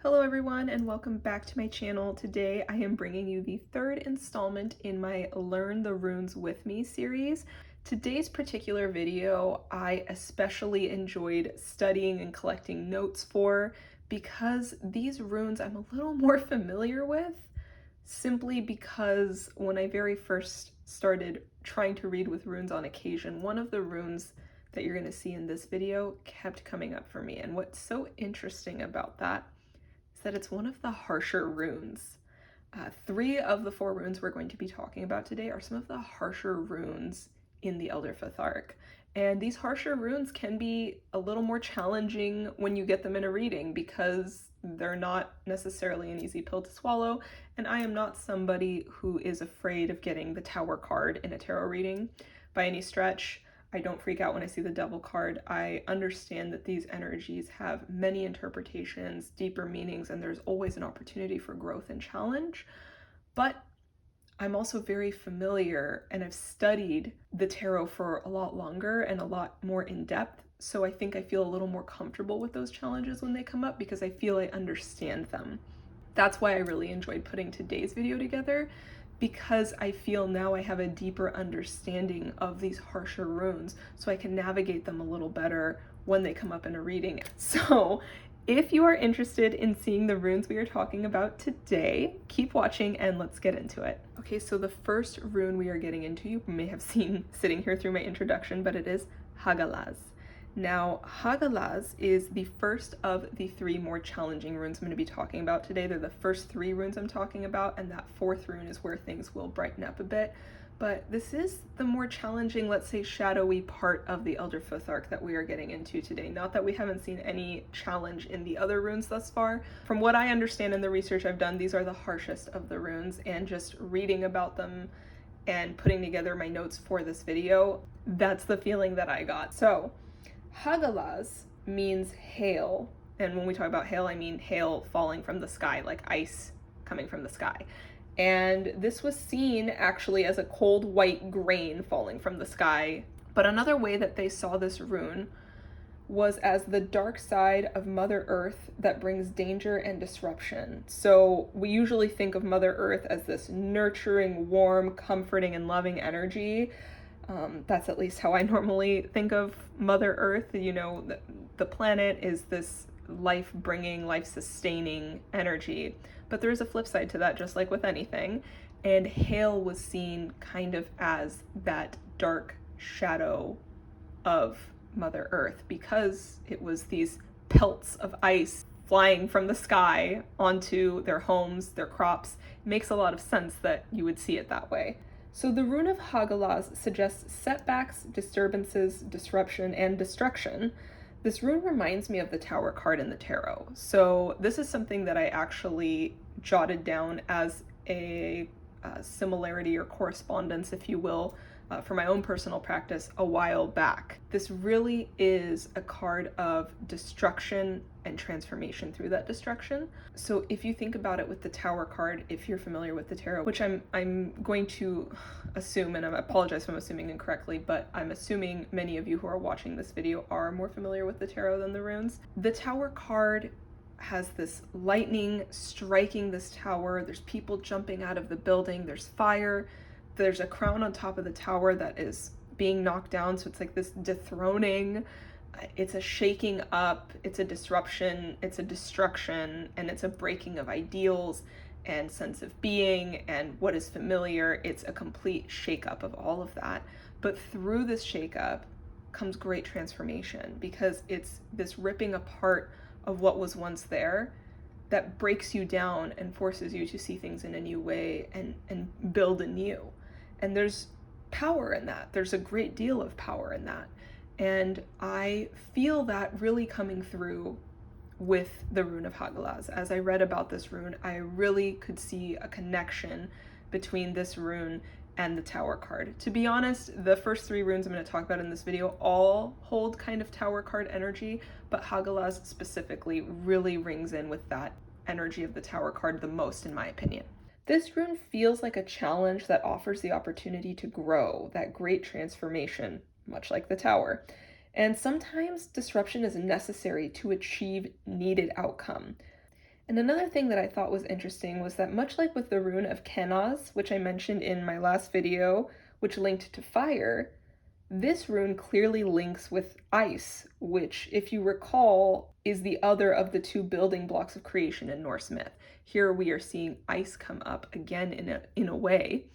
Hello everyone and welcome back to my channel. Today I am bringing you the third installment in my Learn the Runes With Me series. Today's particular video I especially enjoyed studying and collecting notes for because these runes I'm a little more familiar with, simply because when I very first started trying to read with runes on occasion, one of the runes that you're going to see in this video kept coming up for me. And what's so interesting about that is that it's one of the harsher runes. Three of the four runes we're going to be talking about today are some of the harsher runes in the Elder Futhark. And these harsher runes can be a little more challenging when you get them in a reading because they're not necessarily an easy pill to swallow. And I am not somebody who is afraid of getting the Tower card in a tarot reading by any stretch. I don't freak out when I see the Devil card. I understand that these energies have many interpretations, deeper meanings, and there's always an opportunity for growth and challenge. But I'm also very familiar and I've studied the tarot for a lot longer and a lot more in depth. So I think I feel a little more comfortable with those challenges when they come up because I feel I understand them. That's why I really enjoyed putting today's video together, because I feel now I have a deeper understanding of these harsher runes, so I can navigate them a little better when they come up in a reading. So if you are interested in seeing the runes we are talking about today, keep watching and let's get into it. Okay, so the first rune we are getting into, you may have seen sitting here through my introduction, but it is Hagalaz. Now, Hagalaz is the first of the three more challenging runes I'm going to be talking about today. They're the first three runes I'm talking about, and that fourth rune is where things will brighten up a bit. But this is the more challenging, let's say, shadowy part of the Elder Futhark that we are getting into today. Not that we haven't seen any challenge in the other runes thus far. From what I understand in the research I've done, these are the harshest of the runes, and just reading about them and putting together my notes for this video, that's the feeling that I got. So Hagalaz means hail, and when we talk about hail, I mean hail falling from the sky, like ice coming from the sky. And this was seen actually as a cold white grain falling from the sky. But another way that they saw this rune was as the dark side of Mother Earth that brings danger and disruption. So we usually think of Mother Earth as this nurturing, warm, comforting, and loving energy. That's at least how I normally think of Mother Earth. You know, the planet is this life-bringing, life-sustaining energy. But there is a flip side to that, just like with anything. And hail was seen kind of as that dark shadow of Mother Earth because it was these pelts of ice flying from the sky onto their homes, their crops. It makes a lot of sense that you would see it that way. So the rune of Hagalaz suggests setbacks, disturbances, disruption, and destruction. This rune reminds me of the Tower card in the tarot. So this is something that I actually jotted down as a similarity or correspondence, if you will, for my own personal practice a while back. This really is a card of destruction and transformation through that destruction. So if you think about it with the Tower card, if you're familiar with the tarot, which I'm going to assume, and I apologize if I'm assuming incorrectly, but I'm assuming many of you who are watching this video are more familiar with the tarot than the runes. The Tower card has this lightning striking this tower, there's people jumping out of the building, there's fire, there's a crown on top of the tower that is being knocked down, so it's like this dethroning, it's a shaking up, it's a disruption, it's a destruction, and it's a breaking of ideals and sense of being and what is familiar. It's a complete shakeup of all of that. But through this shakeup comes great transformation because it's this ripping apart of what was once there that breaks you down and forces you to see things in a new way and build anew. And there's power in that. There's a great deal of power in that. And I feel that really coming through with the rune of Hagalaz. As I read about this rune, I really could see a connection between this rune and the Tower card. To be honest, the first three runes I'm going to talk about in this video all hold kind of Tower card energy, but Hagalaz specifically really rings in with that energy of the Tower card the most, in my opinion. This rune feels like a challenge that offers the opportunity to grow, that great transformation, much like the Tower. And sometimes disruption is necessary to achieve needed outcome. And another thing that I thought was interesting was that much like with the rune of Hagalaz, which I mentioned in my last video, which linked to fire, this rune clearly links with ice, which, if you recall, is the other of the two building blocks of creation in Norse myth. Here we are seeing ice come up again in a way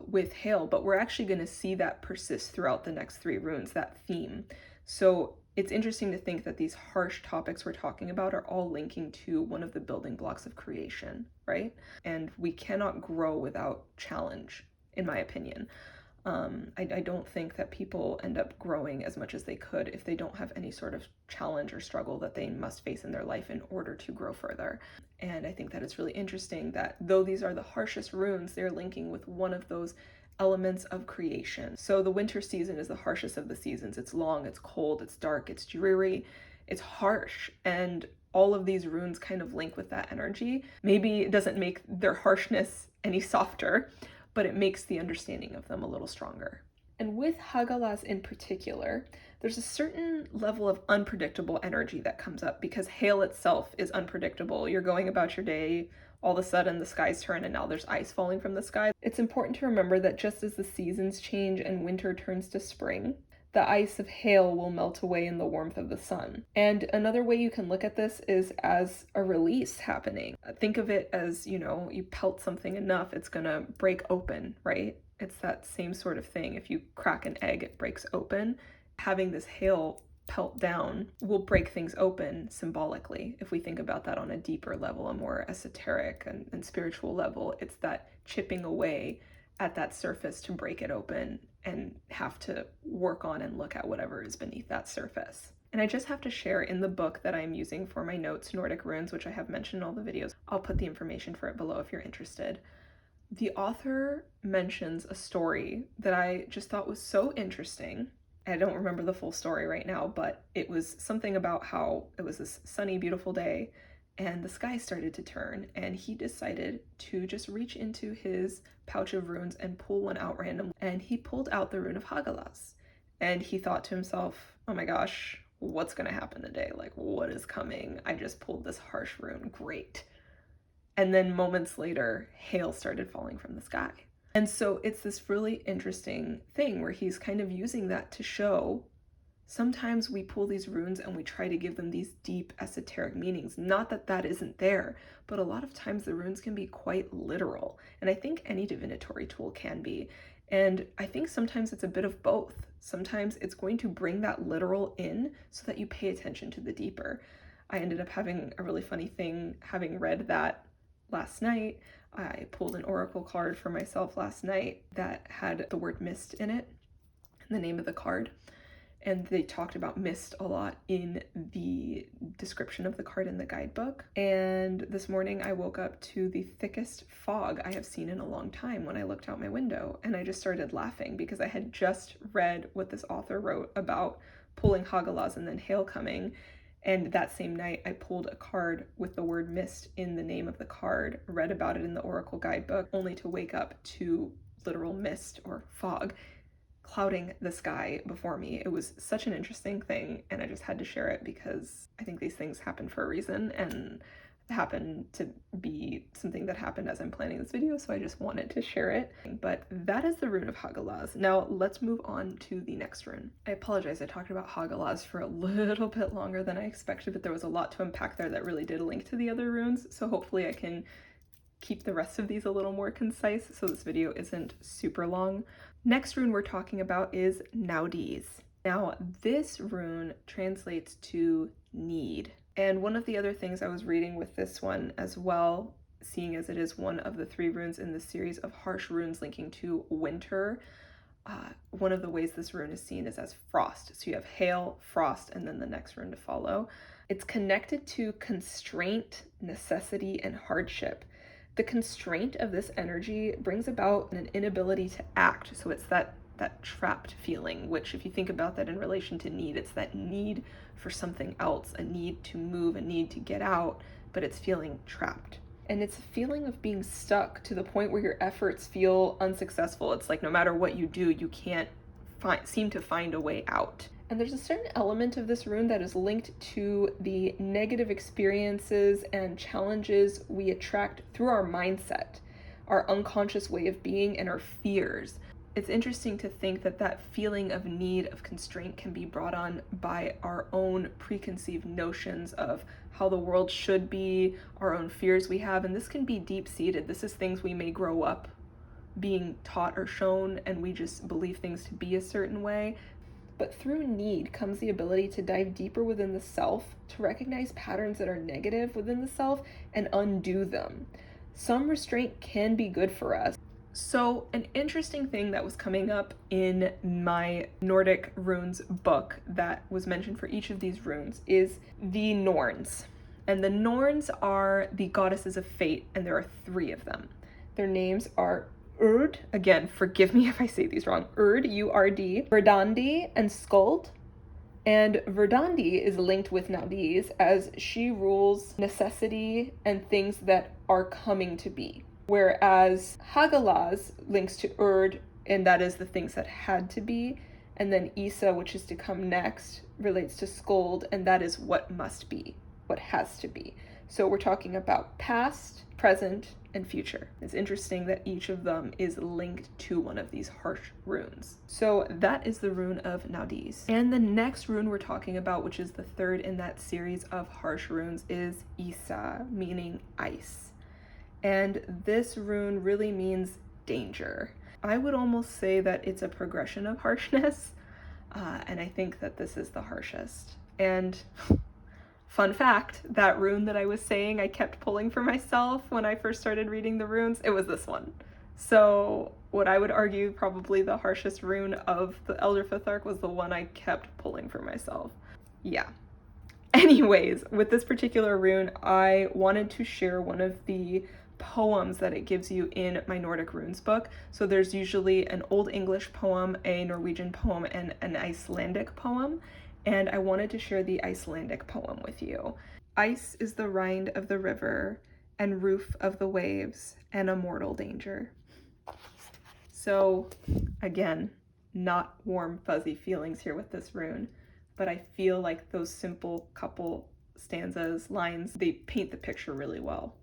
with hail, but we're actually going to see that persist throughout the next three runes, that theme. So it's interesting to think that these harsh topics we're talking about are all linking to one of the building blocks of creation, right? And we cannot grow without challenge, in my opinion. I don't think that people end up growing as much as they could if they don't have any sort of challenge or struggle that they must face in their life in order to grow further. And I think that it's really interesting that though these are the harshest runes, they're linking with one of those elements of creation. So the winter season is the harshest of the seasons. It's long, it's cold, it's dark, it's dreary, it's harsh, and all of these runes kind of link with that energy. Maybe it doesn't make their harshness any softer, but it makes the understanding of them a little stronger. And with Hagalaz in particular, there's a certain level of unpredictable energy that comes up because hail itself is unpredictable. You're going about your day, all of a sudden the skies turn and now there's ice falling from the sky. It's important to remember that just as the seasons change and winter turns to spring, the ice of hail will melt away in the warmth of the sun. And another way you can look at this is as a release happening. Think of it as, you pelt something enough, it's gonna break open, right? It's that same sort of thing. If you crack an egg, it breaks open. Having this hail pelt down will break things open symbolically. If we think about that on a deeper level, a more esoteric and spiritual level, it's that chipping away at that surface to break it open and have to work on and look at whatever is beneath that surface. And I just have to share in the book that I'm using for my notes, Nordic Runes, which I have mentioned in all the videos. I'll put the information for it below if you're interested. The author mentions a story that I just thought was so interesting. I don't remember the full story right now, but it was something about how it was this sunny, beautiful day and the sky started to turn, and he decided to just reach into his pouch of runes and pull one out randomly, and he pulled out the rune of Hagalaz. And he thought to himself, oh my gosh, what's gonna happen today? Like, what is coming? I just pulled this harsh rune, great. And then moments later, hail started falling from the sky. And so it's this really interesting thing where he's kind of using that to show sometimes we pull these runes and we try to give them these deep esoteric meanings. Not that that isn't there, but a lot of times the runes can be quite literal. And I think any divinatory tool can be. And I think sometimes it's a bit of both. Sometimes it's going to bring that literal in so that you pay attention to the deeper. I ended up having a really funny thing having read that last night. I pulled an oracle card for myself last night that had the word mist in it, the name of the card. And they talked about mist a lot in the description of the card in the guidebook. And this morning I woke up to the thickest fog I have seen in a long time when I looked out my window. And I just started laughing because I had just read what this author wrote about pulling Hagalaz and then hail coming. And that same night I pulled a card with the word mist in the name of the card, read about it in the oracle guidebook, only to wake up to literal mist or fog clouding the sky before me. It was such an interesting thing, and I just had to share it because I think these things happen for a reason and happen to be something that happened as I'm planning this video, so I just wanted to share it. But that is the rune of Hagalaz. Now let's move on to the next rune. I apologize, I talked about Hagalaz for a little bit longer than I expected, but there was a lot to unpack there that really did link to the other runes, so hopefully I can keep the rest of these a little more concise so this video isn't super long. Next rune we're talking about is Naudiz. Now this rune translates to need. And one of the other things I was reading with this one as well, seeing as it is one of the three runes in the series of harsh runes linking to winter, one of the ways this rune is seen is as frost. So you have hail, frost, and then the next rune to follow. It's connected to constraint, necessity, and hardship. The constraint of this energy brings about an inability to act. So it's that trapped feeling, which if you think about that in relation to need, it's that need for something else, a need to move, a need to get out, but it's feeling trapped. And it's a feeling of being stuck to the point where your efforts feel unsuccessful. It's like no matter what you do, you can't seem to find a way out. And there's a certain element of this rune that is linked to the negative experiences and challenges we attract through our mindset, our unconscious way of being, and our fears. It's interesting to think that that feeling of need, of constraint, can be brought on by our own preconceived notions of how the world should be, our own fears we have, and this can be deep-seated. This is things we may grow up being taught or shown, and we just believe things to be a certain way. But through need comes the ability to dive deeper within the self, to recognize patterns that are negative within the self and undo them. Some restraint can be good for us. So an interesting thing that was coming up in my Nordic Runes book that was mentioned for each of these runes is the Norns. And the Norns are the goddesses of fate, and there are 3 of them. Their names are Urd, again, forgive me if I say these wrong, Urd, U-R-D, Verdandi, and Skuld. And Verdandi is linked with Naudiz as she rules necessity and things that are coming to be. Whereas Hagalaz links to Urd, and that is the things that had to be. And then Isa, which is to come next, relates to Skuld, and that is what must be, what has to be. So we're talking about past, present, and future. It's interesting that each of them is linked to one of these harsh runes. So that is the rune of Naudiz. And the next rune we're talking about, which is the 3rd in that series of harsh runes, is Isa, meaning ice. And this rune really means danger. I would almost say that it's a progression of harshness, and I think that this is the harshest. And fun fact, that rune that I was saying I kept pulling for myself when I first started reading the runes, it was this one. So what I would argue probably the harshest rune of the Elder Futhark was the one I kept pulling for myself. Yeah. Anyways, with this particular rune, I wanted to share one of the poems that it gives you in my Nordic Runes book. So there's usually an Old English poem, a Norwegian poem, and an Icelandic poem. And I wanted to share the Icelandic poem with you. Ice is the rind of the river and roof of the waves and a mortal danger. So again, not warm, fuzzy feelings here with this rune, but I feel like those simple couple stanzas, lines, they paint the picture really well.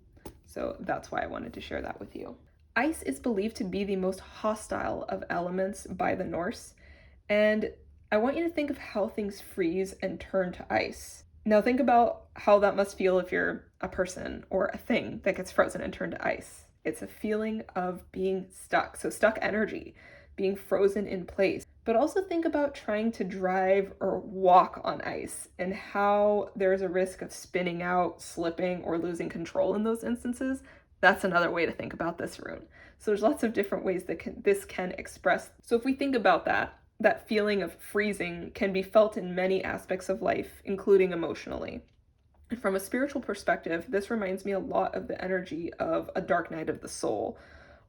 So that's why I wanted to share that with you. Ice is believed to be the most hostile of elements by the Norse, and I want you to think of how things freeze and turn to ice. Now think about how that must feel if you're a person or a thing that gets frozen and turned to ice. It's a feeling of being stuck, so stuck energy, being frozen in place. But also think about trying to drive or walk on ice and how there's a risk of spinning out, slipping, or losing control in those instances. That's another way to think about this rune. So there's lots of different ways that this can express. So if we think about that feeling of freezing can be felt in many aspects of life, including emotionally. And from a spiritual perspective, this reminds me a lot of the energy of a dark night of the soul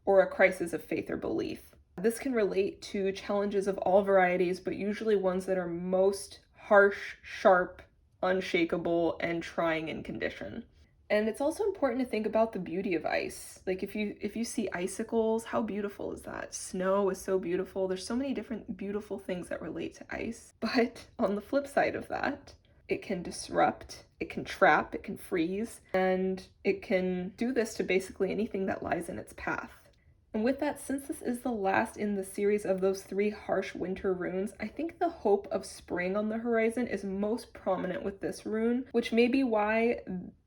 or a crisis of faith or belief. This can relate to challenges of all varieties, but usually ones that are most harsh, sharp, unshakable, and trying in condition. And it's also important to think about the beauty of ice. Like if you see icicles, how beautiful is that? Snow is so beautiful. There's so many different beautiful things that relate to ice. But on the flip side of that, it can disrupt, it can trap, it can freeze, and it can do this to basically anything that lies in its path. And with that, since this is the last in the series of those 3 harsh winter runes, I think the hope of spring on the horizon is most prominent with this rune, which may be why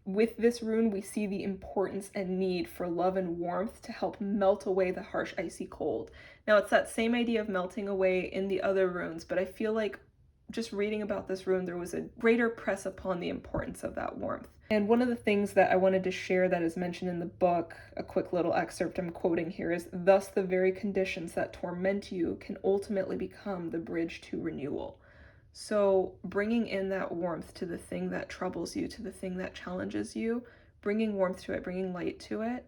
with this rune we see the importance and need for love and warmth to help melt away the harsh icy cold. Now it's that same idea of melting away in the other runes, but I feel like just reading about this rune, there was a greater press upon the importance of that warmth. And one of the things that I wanted to share that is mentioned in the book, a quick little excerpt I'm quoting here, is thus the very conditions that torment you can ultimately become the bridge to renewal. So bringing in that warmth to the thing that troubles you, to the thing that challenges you, bringing warmth to it, bringing light to it,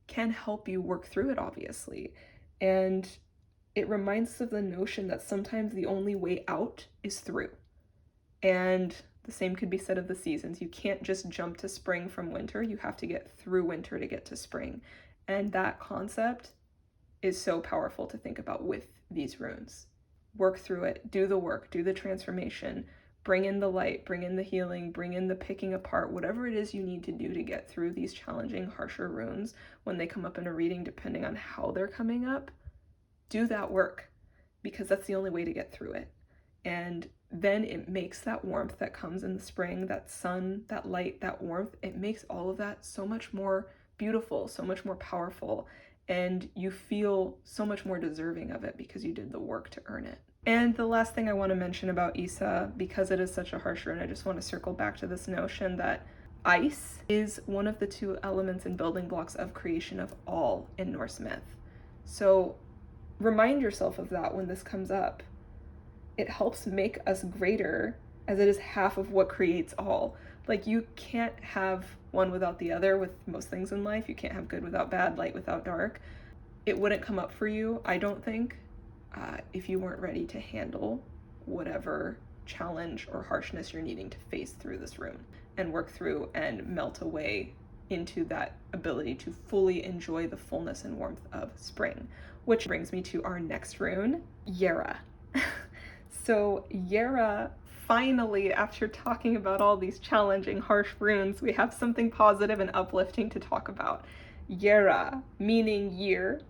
can help you work through it, obviously. And it reminds us of the notion that sometimes the only way out is through. And the same could be said of the seasons. You can't just jump to spring from winter. You have to get through winter to get to spring. And that concept is so powerful to think about with these runes. work through it, do the work, do the transformation, bring in the light, bring in the healing, bring in the picking apart, whatever it is you need to do to get through these challenging, harsher runes when they come up in a reading, depending on how they're coming up. Do that work, because that's the only way to get through it. And then it makes that warmth that comes in the spring, that sun, that light, that warmth, it makes all of that so much more beautiful, so much more powerful, and you feel so much more deserving of it because you did the work to earn it. And the last thing I want to mention about Isa, because it is such a harsh rune, I just want to circle back to this notion that ice is one of the two elements and building blocks of creation of all in Norse myth. So remind yourself of that when this comes up. It helps make us greater, as it is half of what creates all. Like, you can't have one without the other with most things in life. You can't have good without bad, light without dark. It wouldn't come up for you, I don't think, if you weren't ready to handle whatever challenge or harshness you're needing to face through this rune and work through and melt away into that ability to fully enjoy the fullness and warmth of spring. Which brings me to our next rune, Jera. So Jera, finally, after talking about all these challenging, harsh runes, we have something positive and uplifting to talk about. Jera, meaning year,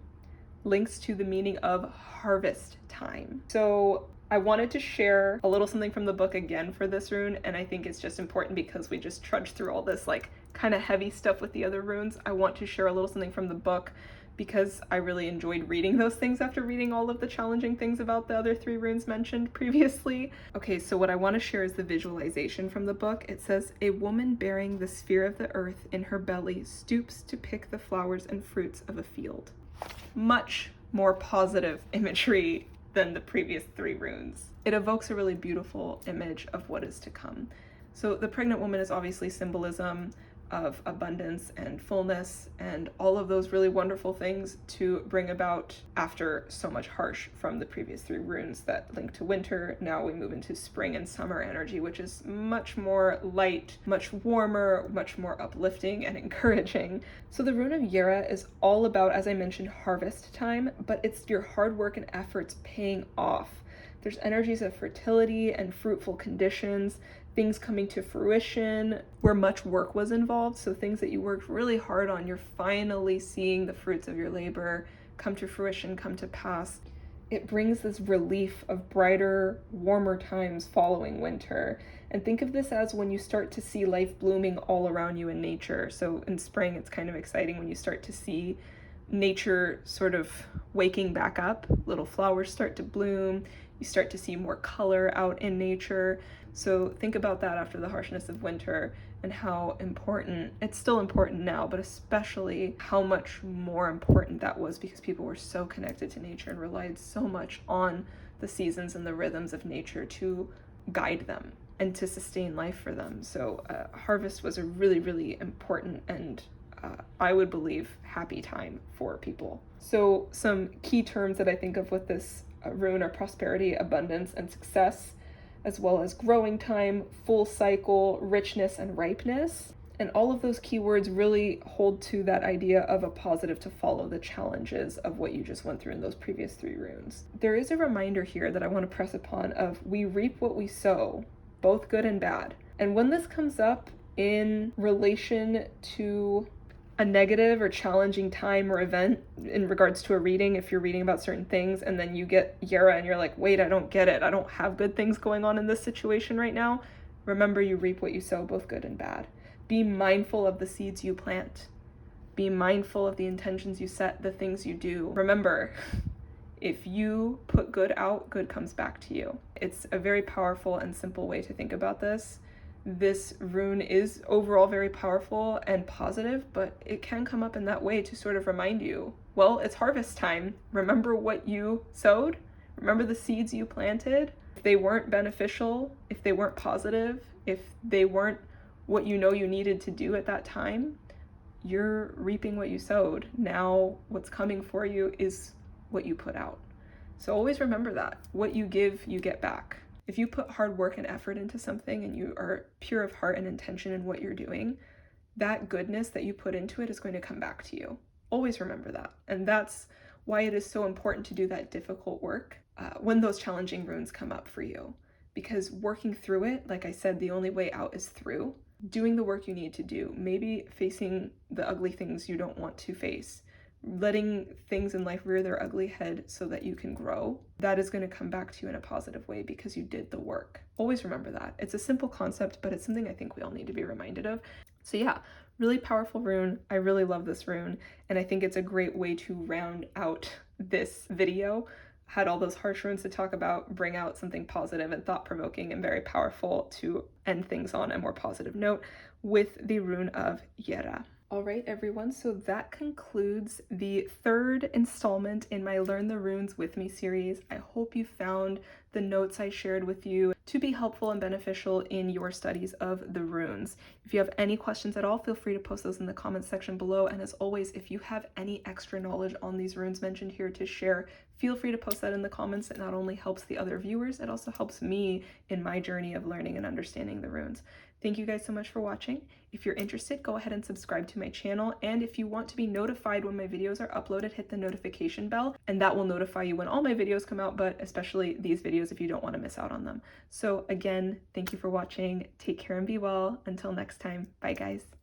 links to the meaning of harvest time. So I wanted to share a little something from the book again for this rune, and I think it's just important because we just trudged through all this like kind of heavy stuff with the other runes. I want to share a little something from the book because I really enjoyed reading those things after reading all of the challenging things about the other 3 runes mentioned previously. Okay, so what I want to share is the visualization from the book. It says, "A woman bearing the sphere of the earth in her belly stoops to pick the flowers and fruits of a field." Much more positive imagery than the previous 3 runes. It evokes a really beautiful image of what is to come. So the pregnant woman is obviously symbolism of abundance and fullness and all of those really wonderful things to bring about after so much harsh from the previous 3 runes that link to winter. Now we move into spring and summer energy, which is much more light, much warmer, much more uplifting and encouraging. So the rune of Jera is all about, as I mentioned, harvest time, but it's your hard work and efforts paying off. There's energies of fertility and fruitful conditions, things coming to fruition where much work was involved. So things that you worked really hard on, you're finally seeing the fruits of your labor come to fruition, come to pass. It brings this relief of brighter, warmer times following winter. And think of this as when you start to see life blooming all around you in nature. So in spring, it's kind of exciting when you start to see nature sort of waking back up. Little flowers start to bloom. You start to see more color out in nature. So think about that after the harshness of winter and how important, it's still important now, but especially how much more important that was because people were so connected to nature and relied so much on the seasons and the rhythms of nature to guide them and to sustain life for them. So harvest was a really, really important and I would believe happy time for people. So some key terms that I think of with this rune are prosperity, abundance, and success, as well as growing time, full cycle, richness, and ripeness. And all of those keywords really hold to that idea of a positive to follow the challenges of what you just went through in those previous 3 runes. There is a reminder here that I want to press upon of we reap what we sow, both good and bad. And when this comes up in relation to a negative or challenging time or event in regards to a reading, if you're reading about certain things and then you get Jera and you're like, wait, I don't get it. I don't have good things going on in this situation right now. Remember, you reap what you sow, both good and bad. Be mindful of the seeds you plant. Be mindful of the intentions you set, the things you do. Remember, if you put good out, good comes back to you. It's a very powerful and simple way to think about this. This rune is overall very powerful and positive, but it can come up in that way to sort of remind you, well, it's harvest time. Remember what you sowed. Remember the seeds you planted. If they weren't beneficial, if they weren't positive, if they weren't what you know you needed to do at that time, you're reaping what you sowed. Now what's coming for you is what you put out. So always remember that. What you give, you get back. If you put hard work and effort into something and you are pure of heart and intention in what you're doing, that goodness that you put into it is going to come back to you. Always remember that. And that's why it is so important to do that difficult work when those challenging runes come up for you. Because working through it, like I said, the only way out is through. Doing the work you need to do, maybe facing the ugly things you don't want to face, letting things in life rear their ugly head so that you can grow, that is going to come back to you in a positive way because you did the work. Always remember that. It's a simple concept, but it's something I think we all need to be reminded of. So yeah, really powerful rune. I really love this rune, and I think it's a great way to round out this video. Had all those harsh runes to talk about, bring out something positive and thought-provoking and very powerful to end things on a more positive note with the rune of Jera. All right, everyone, so that concludes the third installment in my Learn the Runes with Me series. I hope you found the notes I shared with you to be helpful and beneficial in your studies of the runes. If you have any questions at all, feel free to post those in the comments section below. And as always, if you have any extra knowledge on these runes mentioned here to share, feel free to post that in the comments. It not only helps the other viewers, it also helps me in my journey of learning and understanding the runes. Thank you guys so much for watching. If you're interested, go ahead and subscribe to my channel. And if you want to be notified when my videos are uploaded, hit the notification bell, and that will notify you when all my videos come out, but especially these videos if you don't want to miss out on them. So again, thank you for watching. Take care and be well. Until next time, bye guys.